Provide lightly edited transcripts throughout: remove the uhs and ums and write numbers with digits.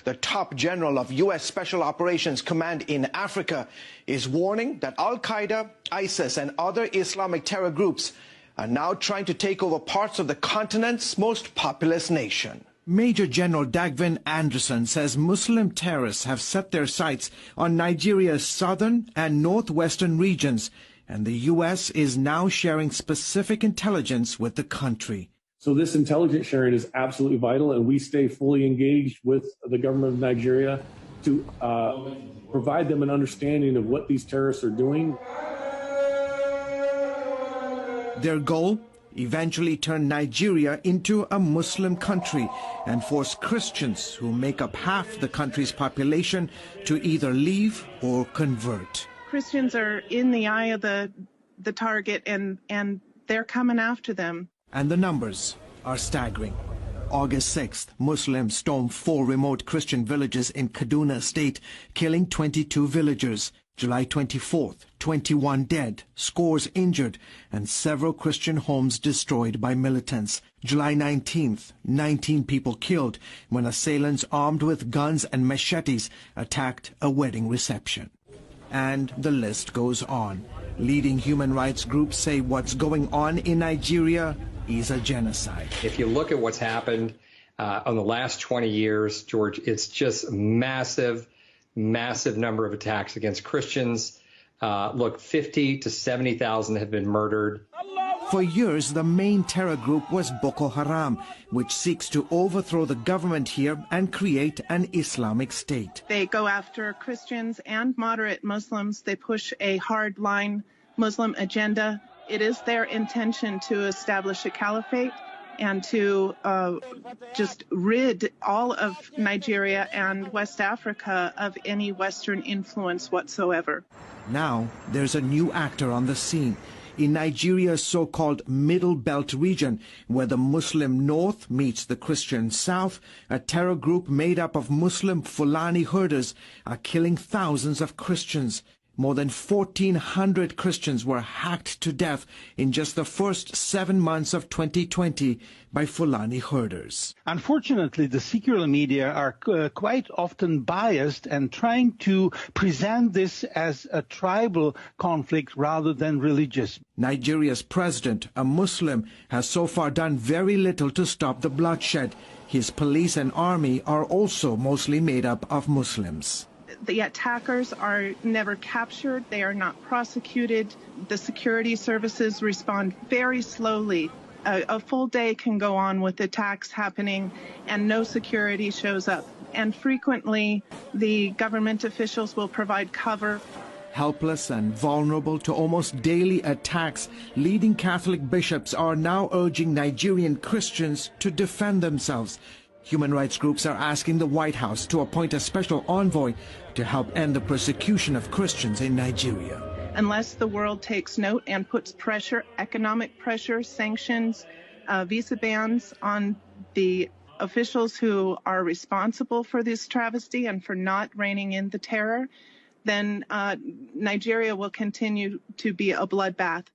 the top general of U.S. Special Operations Command in Africa, is warning that Al-Qaeda, ISIS, and other Islamic terror groups are now trying to take over parts of the continent's most populous nation. Major General Dagvin Anderson says Muslim terrorists have set their sights on Nigeria's southern and northwestern regions, and the U.S. is now sharing specific intelligence with the country. So this intelligence sharing is absolutely vital, and we stay fully engaged with the government of Nigeria to provide them an understanding of what these terrorists are doing. Their goal? Eventually turn Nigeria into a Muslim country and force Christians, who make up half the country's population, to either leave or convert. Christians are in the eye of the target, and they're coming after them. And the numbers are staggering. August 6th, Muslims stormed 4 remote Christian villages in Kaduna State, killing 22 villagers. July 24th, 21 dead, scores injured, and several Christian homes destroyed by militants. July 19th, 19 people killed when assailants armed with guns and machetes attacked a wedding reception. And the list goes on. Leading human rights groups say what's going on in Nigeria is a genocide. If you look at what's happened in the last 20 years, George, it's just massive number of attacks against Christians. Look, 50 to 70,000 have been murdered. For years, the main terror group was Boko Haram, which seeks to overthrow the government here and create an Islamic state. They go after Christians and moderate Muslims. They push a hardline Muslim agenda. It is their intention to establish a caliphate and to just rid all of Nigeria and West Africa of any Western influence whatsoever. Now there's a new actor on the scene. In Nigeria's so-called Middle Belt region, where the Muslim North meets the Christian South, a terror group made up of Muslim Fulani herders are killing thousands of Christians. More than 1,400 Christians were hacked to death in just the first 7 months of 2020 by Fulani herders. Unfortunately, the secular media are quite often biased and trying to present this as a tribal conflict rather than religious. Nigeria's president, a Muslim, has so far done very little to stop the bloodshed. His police and army are also mostly made up of Muslims. The attackers are never captured. They are not prosecuted. The security services respond very slowly. A full day can go on with attacks happening and no security shows up. And frequently, the government officials will provide cover. Helpless and vulnerable to almost daily attacks, leading Catholic bishops are now urging Nigerian Christians to defend themselves. Human rights groups are asking the White House to appoint a special envoy to help end the persecution of Christians in Nigeria. Unless the world takes note and puts pressure, economic pressure, sanctions, visa bans on the officials who are responsible for this travesty and for not reining in the terror, then Nigeria will continue to be a bloodbath.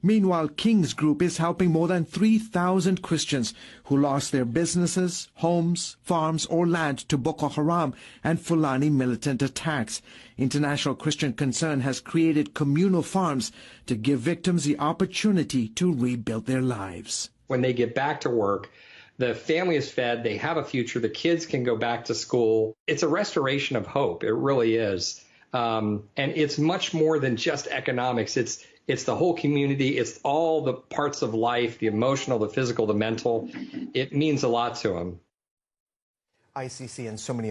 Meanwhile, King's Group is helping more than 3,000 Christians who lost their businesses, homes, farms, or land to Boko Haram and Fulani militant attacks. International Christian Concern has created communal farms to give victims the opportunity to rebuild their lives. When they get back to work, the family is fed, they have a future, the kids can go back to school. It's a restoration of hope. It really is. And it's much more than just economics. It's the whole community. It's all the parts of life, the emotional, the physical, the mental. It means a lot to them. ICC and so many